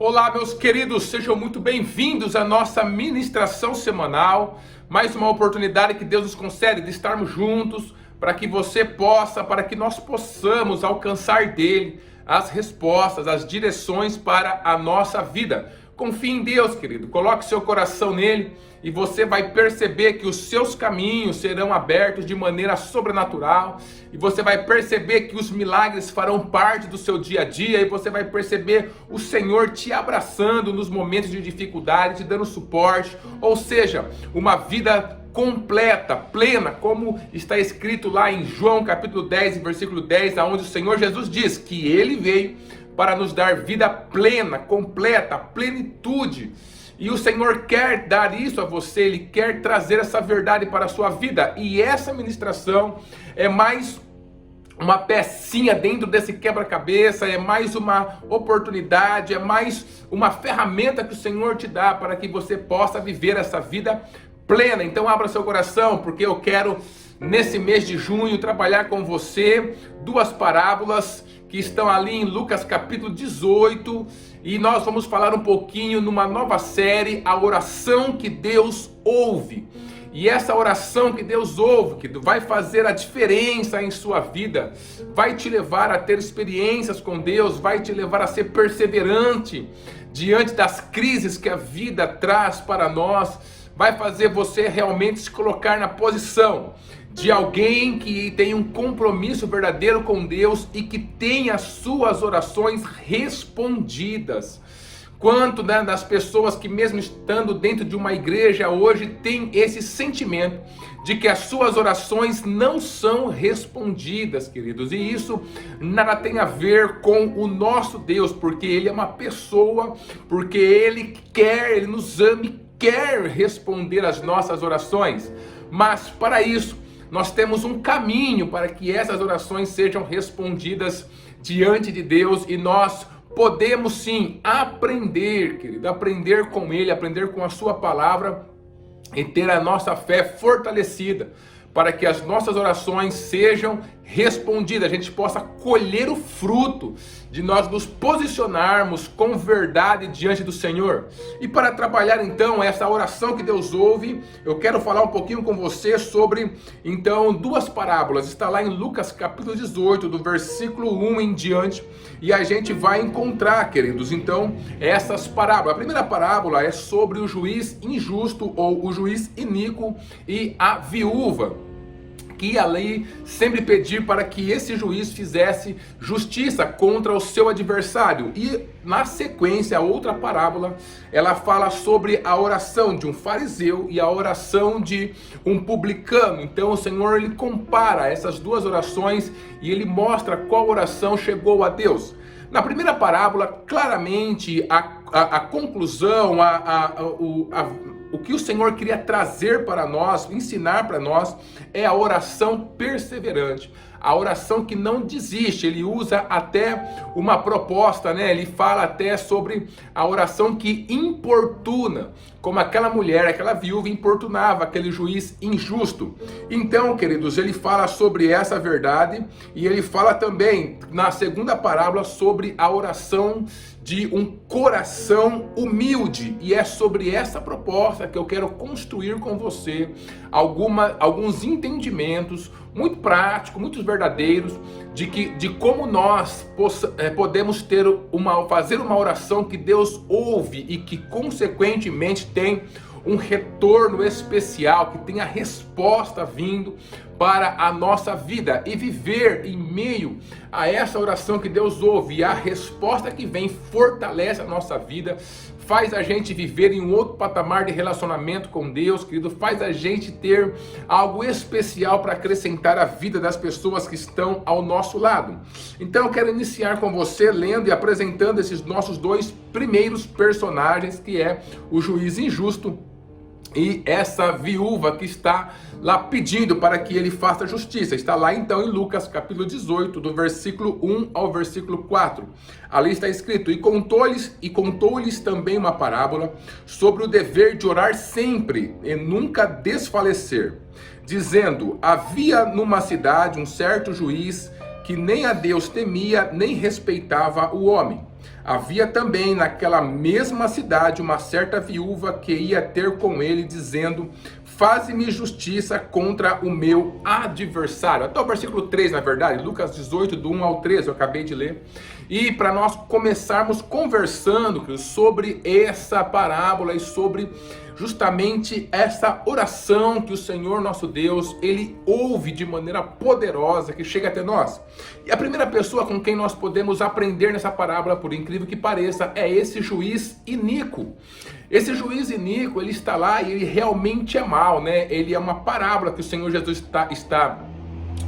Olá, meus queridos, sejam muito bem-vindos à nossa ministração semanal. Mais uma oportunidade que Deus nos concede de estarmos juntos para que para que nós possamos alcançar dele as respostas, as direções para a nossa vida. Confie em Deus, querido, coloque seu coração nele e você vai perceber que os seus caminhos serão abertos de maneira sobrenatural e você vai perceber que os milagres farão parte do seu dia a dia e você vai perceber o Senhor te abraçando nos momentos de dificuldade, te dando suporte, ou seja, uma vida completa, plena, como está escrito lá em João capítulo 10, versículo 10, onde o Senhor Jesus diz que ele veio para nos dar vida plena, completa, plenitude. E o Senhor quer dar isso a você, Ele quer trazer essa verdade para a sua vida. E essa ministração é mais uma pecinha dentro desse quebra-cabeça, é mais uma oportunidade, é mais uma ferramenta que o Senhor te dá para que você possa viver essa vida plena. Então abra seu coração, porque eu quero, nesse mês de junho, trabalhar com você duas parábolas que estão ali em Lucas capítulo 18, e nós vamos falar um pouquinho numa nova série, a oração que Deus ouve. E essa oração que Deus ouve, que vai fazer a diferença em sua vida, vai te levar a ter experiências com Deus, vai te levar a ser perseverante diante das crises que a vida traz para nós, vai fazer você realmente se colocar na posição de alguém que tem um compromisso verdadeiro com Deus e que tem as suas orações respondidas. Quanto das pessoas que mesmo estando dentro de uma igreja hoje tem esse sentimento de que as suas orações não são respondidas, queridos, e isso nada tem a ver com o nosso Deus, porque Ele é uma pessoa, porque Ele nos ama e quer responder as nossas orações, mas para isso nós temos um caminho para que essas orações sejam respondidas diante de Deus, e nós podemos sim aprender, querido, aprender com Ele, aprender com a sua palavra e ter a nossa fé fortalecida para que as nossas orações sejam respondidas, a gente possa colher o fruto de nós nos posicionarmos com verdade diante do Senhor. E para trabalhar então essa oração que Deus ouve, eu quero falar um pouquinho com você sobre então duas parábolas. Está lá em Lucas capítulo 18, do versículo 1 em diante, e a gente vai encontrar, queridos, então essas parábolas. A primeira parábola é sobre o juiz injusto ou o juiz iníquo e a viúva, que ia ali sempre pedir para que esse juiz fizesse justiça contra o seu adversário. E na sequência, a outra parábola, ela fala sobre a oração de um fariseu e a oração de um publicano. Então o Senhor, ele compara essas duas orações e ele mostra qual oração chegou a Deus. Na primeira parábola, claramente a conclusão, o que o Senhor queria trazer para nós, ensinar para nós, é a oração perseverante, a oração que não desiste. Ele usa até uma proposta, né? Ele fala até sobre a oração que importuna, como aquela mulher, aquela viúva importunava aquele juiz injusto. Então, queridos, ele fala sobre essa verdade e ele fala também na segunda parábola sobre a oração de um coração humilde, e é sobre essa proposta que eu quero construir com você alguns entendimentos muito práticos, muito verdadeiros, de como nós podemos fazer uma oração que Deus ouve e que consequentemente tem um retorno especial, que tem a resposta vindo para a nossa vida, e viver em meio a essa oração que Deus ouve e a resposta que vem fortalece a nossa vida, faz a gente viver em um outro patamar de relacionamento com Deus, querido, faz a gente ter algo especial para acrescentar à vida das pessoas que estão ao nosso lado. Então eu quero iniciar com você lendo e apresentando esses nossos dois primeiros personagens, que é o juiz injusto e essa viúva que está lá pedindo para que ele faça justiça. Está lá então em Lucas capítulo 18, do versículo 1 ao versículo 4. Ali está escrito: E contou-lhes também uma parábola sobre o dever de orar sempre e nunca desfalecer, dizendo: Havia numa cidade um certo juiz que nem a Deus temia, nem respeitava o homem. Havia também naquela mesma cidade uma certa viúva que ia ter com ele, dizendo: faze-me justiça contra o meu adversário. Até o versículo 3, na verdade, Lucas 18, do 1 ao 13, eu acabei de ler. E para nós começarmos conversando sobre essa parábola e sobre justamente essa oração que o Senhor nosso Deus, Ele ouve de maneira poderosa, que chega até nós. E a primeira pessoa com quem nós podemos aprender nessa parábola, por incrível que pareça, é esse juiz iníquo. Esse juiz iníquo, ele está lá e ele realmente é mau, né? Ele é uma parábola que o Senhor Jesus está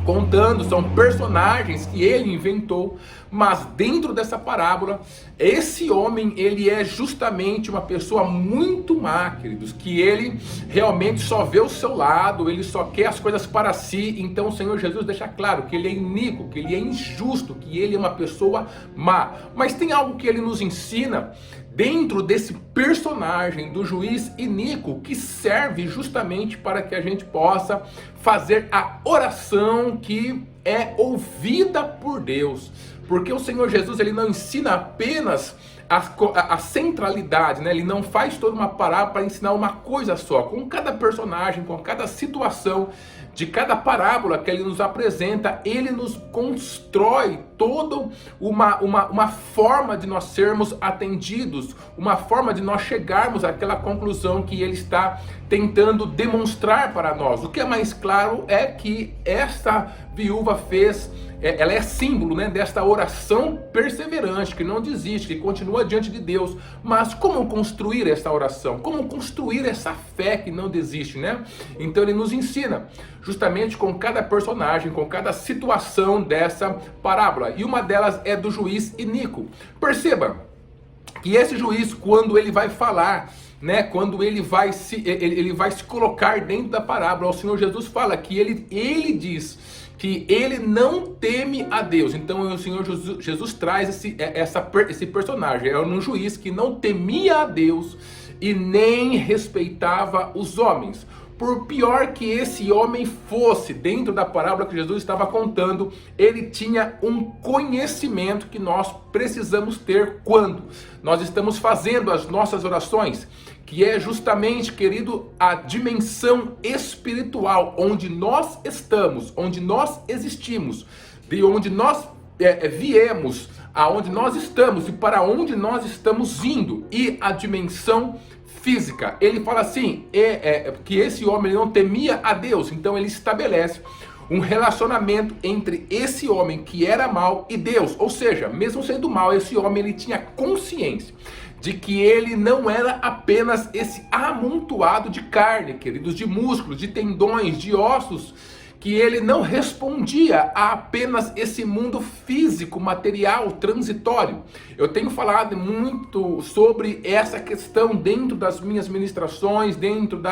contando, são personagens que ele inventou, mas dentro dessa parábola, esse homem, ele é justamente uma pessoa muito má, queridos, que ele realmente só vê o seu lado, ele só quer as coisas para si. Então o Senhor Jesus deixa claro que ele é iníquo, que ele é injusto, que ele é uma pessoa má. Mas tem algo que ele nos ensina dentro desse personagem do juiz iníquo, que serve justamente para que a gente possa fazer a oração que é ouvida por Deus. Porque o Senhor Jesus, ele não ensina apenas a centralidade, né? Ele não faz toda uma parábola para ensinar uma coisa só. Com cada personagem, com cada situação de cada parábola que ele nos apresenta, ele nos constrói toda uma forma de nós sermos atendidos, uma forma de nós chegarmos àquela conclusão que ele está tentando demonstrar para nós. O que é mais claro é que essa viúva fez, ela é símbolo, né, desta oração perseverante, que não desiste, que continua diante de Deus. Mas como construir essa oração? Como construir essa fé que não desiste, né? Então ele nos ensina, justamente com cada personagem, com cada situação dessa parábola. E uma delas é do juiz iníquo. Perceba que esse juiz, quando ele vai falar, né, quando ele vai se colocar dentro da parábola, o Senhor Jesus fala que ele diz que ele não teme a Deus. Então o Senhor Jesus traz esse personagem, é um juiz que não temia a Deus e nem respeitava os homens. Por pior que esse homem fosse, dentro da parábola que Jesus estava contando, ele tinha um conhecimento que nós precisamos ter quando nós estamos fazendo as nossas orações, que é justamente, querido, a dimensão espiritual, onde nós estamos, onde nós existimos, de onde nós viemos, aonde nós estamos e para onde nós estamos indo, e a dimensão física. Ele fala assim, que esse homem não temia a Deus, então ele estabelece um relacionamento entre esse homem que era mau e Deus. Ou seja, mesmo sendo mau, esse homem ele tinha consciência de que ele não era apenas esse amontoado de carne, queridos, de músculos, de tendões, de ossos, que ele não respondia a apenas esse mundo físico, material, transitório. Eu tenho falado muito sobre essa questão dentro das minhas ministrações, dentro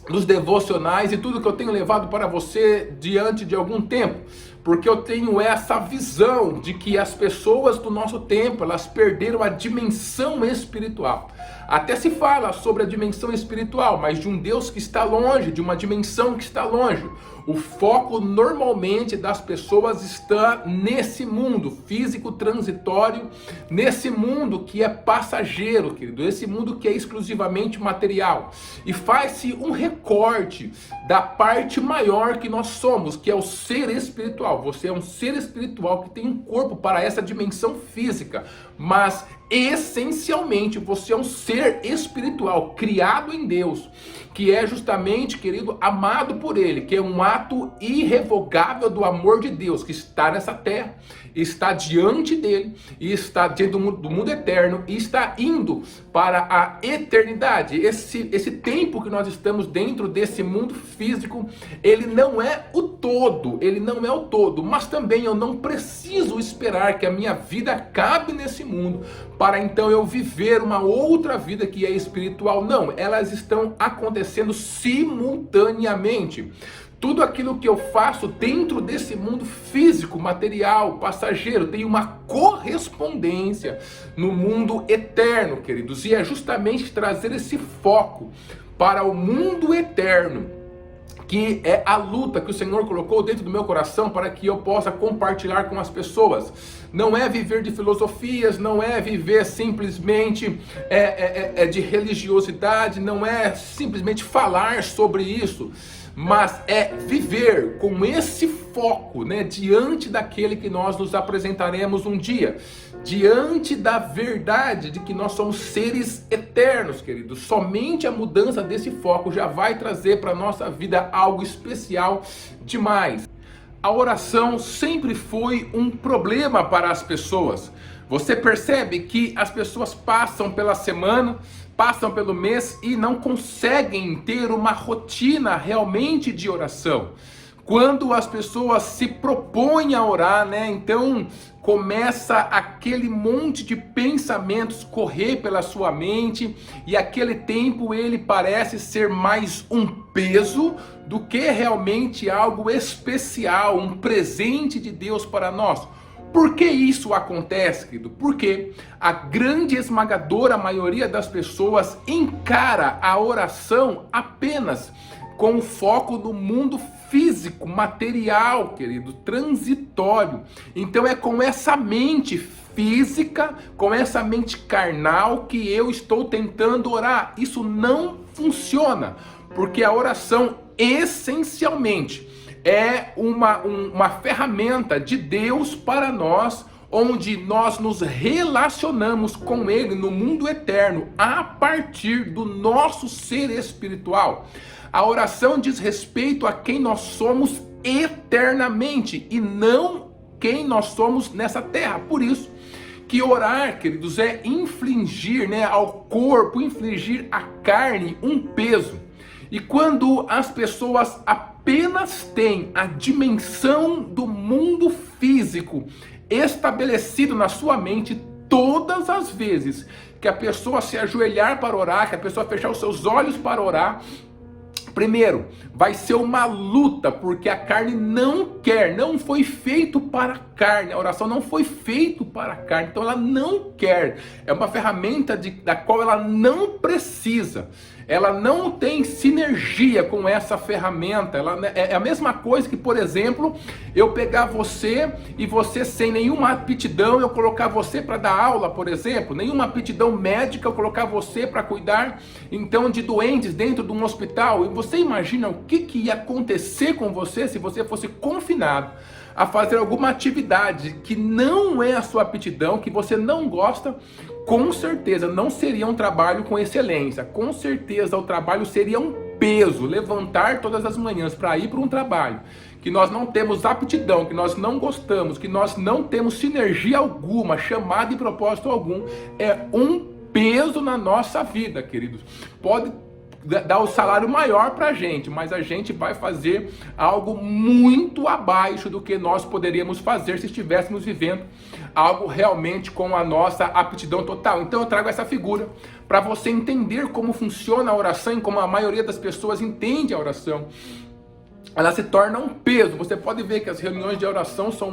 dos devocionais e tudo que eu tenho levado para você diante de algum tempo. Porque eu tenho essa visão de que as pessoas do nosso tempo, elas perderam a dimensão espiritual. Até se fala sobre a dimensão espiritual, mas de um Deus que está longe, de uma dimensão que está longe. O foco normalmente das pessoas está nesse mundo físico transitório, nesse mundo que é passageiro, querido, esse mundo que é exclusivamente material. E faz-se um recorte da parte maior que nós somos, que é o ser espiritual. Você é um ser espiritual que tem um corpo para essa dimensão física, mas essencialmente você é um ser espiritual criado em Deus, que é justamente, querido, amado por Ele, que é um ato irrevogável do amor de Deus, que está nessa terra, está diante dele, e está diante do mundo eterno, e está indo para a eternidade. Esse tempo que nós estamos dentro desse mundo físico, ele não é o todo, ele não é o todo, mas também eu não preciso esperar que a minha vida acabe nesse mundo, para então eu viver uma outra vida que é espiritual. Não, elas estão acontecendo simultaneamente. Tudo aquilo que eu faço dentro desse mundo físico, material, passageiro, tem uma correspondência no mundo eterno, queridos. E é justamente trazer esse foco para o mundo eterno que é a luta que o Senhor colocou dentro do meu coração para que eu possa compartilhar com as pessoas. Não é viver de filosofias, não é viver simplesmente de religiosidade, não é simplesmente falar sobre isso, mas é viver com esse foco, né, diante daquele que nós nos apresentaremos um dia, diante da verdade de que nós somos seres eternos, queridos. Somente a mudança desse foco já vai trazer para a nossa vida algo especial demais. A oração sempre foi um problema para as pessoas. Você percebe que as pessoas passam pela semana, passam pelo mês e não conseguem ter uma rotina realmente de oração. Quando as pessoas se propõem a orar, né? Então começa aquele monte de pensamentos correr pela sua mente e aquele tempo ele parece ser mais um peso do que realmente algo especial, um presente de Deus para nós. Por que isso acontece, querido? Porque a grande esmagadora maioria das pessoas encara a oração apenas com foco no mundo físico, material, querido, transitório. Então é com essa mente física, com essa mente carnal que eu estou tentando orar. Isso não funciona, porque a oração essencialmente é uma ferramenta de Deus para nós, onde nós nos relacionamos com Ele no mundo eterno a partir do nosso ser espiritual. A oração diz respeito a quem nós somos eternamente e não quem nós somos nessa terra. Por isso que orar, queridos, é infligir, né, ao corpo, infligir à carne um peso. E quando as pessoas apenas têm a dimensão do mundo físico estabelecido na sua mente, todas as vezes que a pessoa se ajoelhar para orar, que a pessoa fechar os seus olhos para orar, primeiro, vai ser uma luta, porque a carne não quer, não foi feito para a carne, a oração não foi feita para a carne, então ela não quer, é uma ferramenta da qual ela não precisa, ela não tem sinergia com essa ferramenta. É a mesma coisa que, por exemplo, eu pegar você e você sem nenhuma aptidão, eu colocar você para dar aula, por exemplo, nenhuma aptidão médica, eu colocar você para cuidar então de doentes dentro de um hospital. E você imagina o que ia acontecer com você se você fosse confinado a fazer alguma atividade que não é a sua aptidão, que você não gosta? Com certeza não seria um trabalho com excelência, com certeza o trabalho seria um peso, levantar todas as manhãs para ir para um trabalho que nós não temos aptidão, que nós não gostamos, que nós não temos sinergia alguma, chamada e propósito algum, é um peso na nossa vida, queridos. Pode dar o salário maior para a gente, mas a gente vai fazer algo muito abaixo do que nós poderíamos fazer se estivéssemos vivendo algo realmente com a nossa aptidão total. Então eu trago essa figura para você entender como funciona a oração e como a maioria das pessoas entende a oração. Ela se torna um peso. Você pode ver que as reuniões de oração são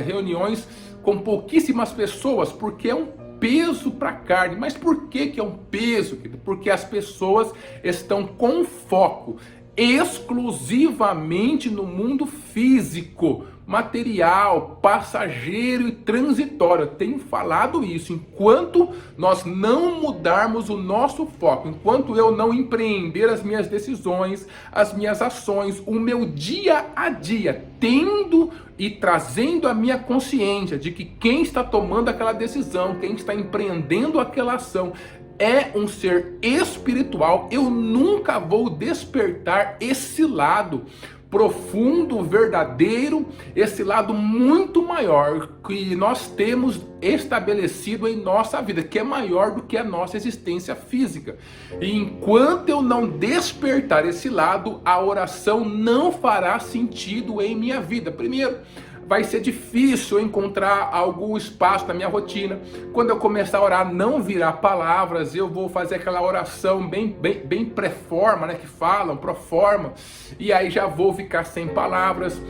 reuniões com pouquíssimas pessoas, porque é um peso para a carne. Mas por que é um peso? Porque as pessoas estão com foco exclusivamente no mundo físico, material, passageiro e transitório. Eu tenho falado isso. Enquanto nós não mudarmos o nosso foco, enquanto eu não empreender as minhas decisões, as minhas ações, o meu dia a dia, tendo e trazendo a minha consciência de que quem está tomando aquela decisão, quem está empreendendo aquela ação, é um ser espiritual, eu nunca vou despertar esse lado profundo, verdadeiro, esse lado muito maior que nós temos estabelecido em nossa vida, que é maior do que a nossa existência física. E enquanto eu não despertar esse lado, a oração não fará sentido em minha vida. Primeiro, vai ser difícil encontrar algum espaço na minha rotina. Quando eu começar a orar, não virá palavras, eu vou fazer aquela oração bem pré-forma, né, que falam, pró-forma, e aí já vou ficar sem palavras.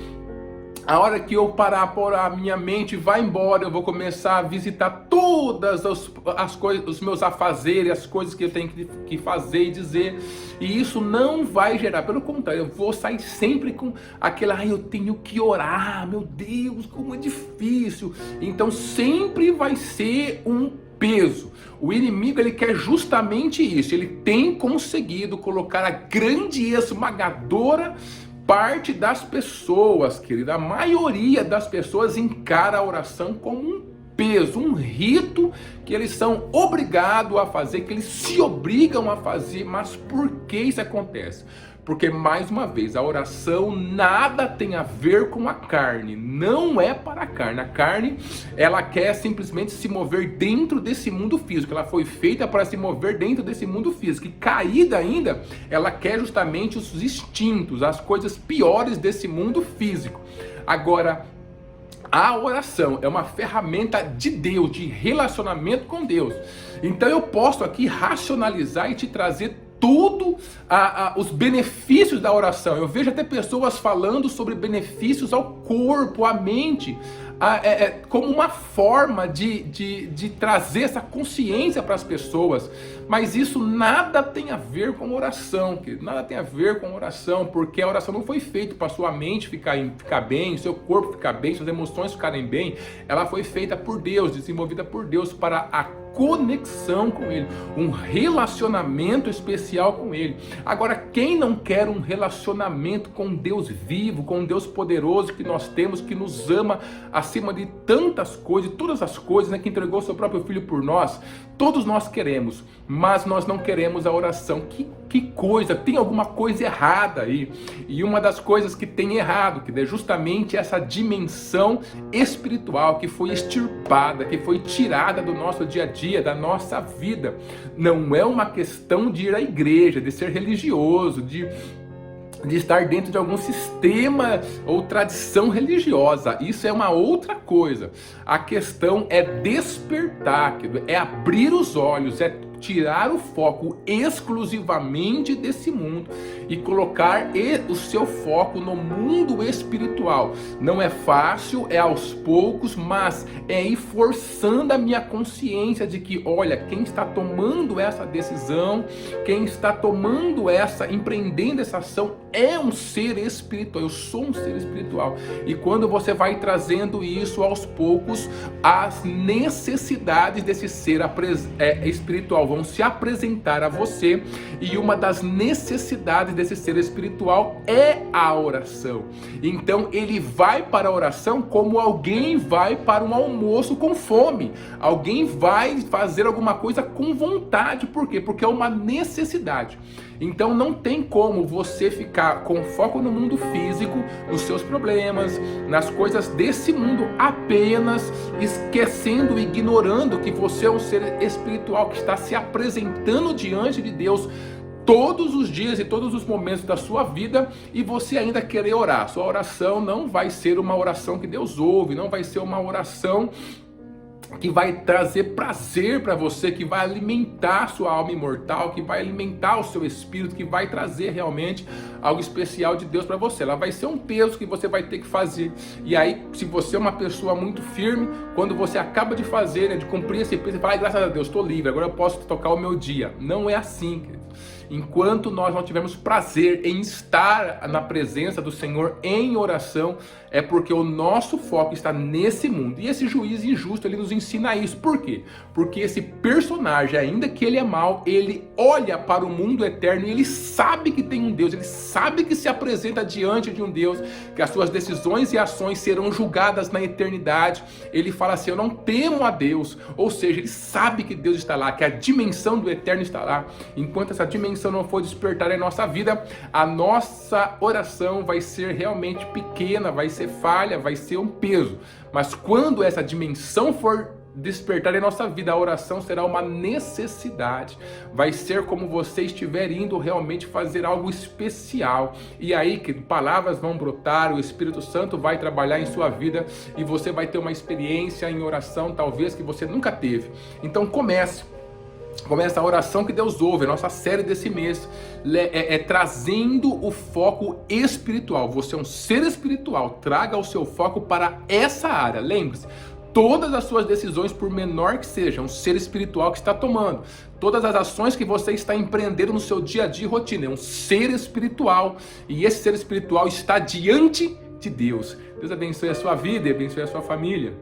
A hora que eu parar por a minha mente vai embora, eu vou começar a visitar todas as coisas, os meus afazeres, as coisas que eu tenho que fazer e dizer. E isso não vai gerar, pelo contrário, eu vou sair sempre com aquela, eu tenho que orar, meu Deus, como é difícil. Então sempre vai ser um peso. O inimigo, ele quer justamente isso. Ele tem conseguido colocar a grande e esmagadora parte das pessoas, querida, a maioria das pessoas encara a oração como um peso, um rito que eles são obrigados a fazer, que eles se obrigam a fazer. Mas por que isso acontece? Porque, mais uma vez, a oração nada tem a ver com a carne, não é para a carne. A carne, ela quer simplesmente se mover dentro desse mundo físico, ela foi feita para se mover dentro desse mundo físico, e caída ainda, ela quer justamente os instintos, as coisas piores desse mundo físico. Agora, a oração é uma ferramenta de Deus, de relacionamento com Deus. Então eu posso aqui racionalizar e te trazer os benefícios da oração. Eu vejo até pessoas falando sobre benefícios ao corpo, à mente, como uma forma de trazer essa consciência para as pessoas. Mas isso nada tem a ver com oração, querido. Nada tem a ver com oração, porque a oração não foi feita para sua mente ficar bem, seu corpo ficar bem, suas emoções ficarem bem. Ela foi feita por Deus, desenvolvida por Deus para a conexão com Ele, um relacionamento especial com Ele. Agora, quem não quer um relacionamento com Deus vivo, com Deus poderoso que nós temos, que nos ama acima de tantas coisas, todas as coisas, né, que entregou seu próprio Filho por nós? Todos nós queremos, mas nós não queremos a oração. Que coisa, tem alguma coisa errada aí. E uma das coisas que tem errado, que é justamente essa dimensão espiritual que foi extirpada, que foi tirada do nosso dia a dia, da nossa vida. Não é uma questão de ir à igreja, de ser religioso, de estar dentro de algum sistema ou tradição religiosa. Isso é uma outra coisa. A questão é despertar, é abrir os olhos, é tirar o foco exclusivamente desse mundo e colocar o seu foco no mundo espiritual. Não é fácil, é aos poucos, mas é ir forçando a minha consciência de que, olha, quem está tomando essa decisão, quem está empreendendo essa ação é um ser espiritual. Eu sou um ser espiritual. E quando você vai trazendo isso aos poucos, as necessidades desse ser espiritual vão se apresentar a você, e uma das necessidades desse ser espiritual é a oração. Então ele vai para a oração como alguém vai para um almoço com fome, alguém vai fazer alguma coisa com vontade. Por quê? Porque é uma necessidade. Então não tem como você ficar com foco no mundo físico, nos seus problemas, nas coisas desse mundo, apenas esquecendo, ignorando que você é um ser espiritual que está se apresentando diante de Deus todos os dias e todos os momentos da sua vida, e você ainda querer orar. Sua oração não vai ser uma oração que Deus ouve, não vai ser uma oração que vai trazer prazer para você, que vai alimentar sua alma imortal, que vai alimentar o seu espírito, que vai trazer realmente algo especial de Deus para você. Ela vai ser um peso que você vai ter que fazer. E aí, se você é uma pessoa muito firme, quando você acaba de fazer, de cumprir esse peso, você fala, graças a Deus, estou livre, agora eu posso tocar o meu dia. Não é assim, querido. Enquanto nós não tivermos prazer em estar na presença do Senhor em oração, é porque o nosso foco está nesse mundo. E esse juiz injusto, ele nos ensina isso. Por quê? Porque esse personagem, ainda que ele é mau, ele olha para o mundo eterno e ele sabe que tem um Deus, ele sabe que se apresenta diante de um Deus, que as suas decisões e ações serão julgadas na eternidade. Ele fala assim, eu não temo a Deus. Ou seja, ele sabe que Deus está lá, que a dimensão do eterno está lá. Enquanto essa dimensão não for despertar em nossa vida, a nossa oração vai ser realmente pequena, vai ser falha, vai ser um peso. Mas quando essa dimensão for despertar em nossa vida, a oração será uma necessidade. Vai ser como você estiver indo realmente fazer algo especial. E aí que palavras vão brotar, o Espírito Santo vai trabalhar em sua vida e você vai ter uma experiência em oração talvez que você nunca teve. Então comece. como essa oração que Deus ouve, a nossa série desse mês, trazendo o foco espiritual. Você é um ser espiritual, traga o seu foco para essa área. Lembre-se, todas as suas decisões, por menor que sejam, um ser espiritual que está tomando. Todas as ações que você está empreendendo no seu dia a dia e rotina, é um ser espiritual. E esse ser espiritual está diante de Deus. Deus abençoe a sua vida e abençoe a sua família.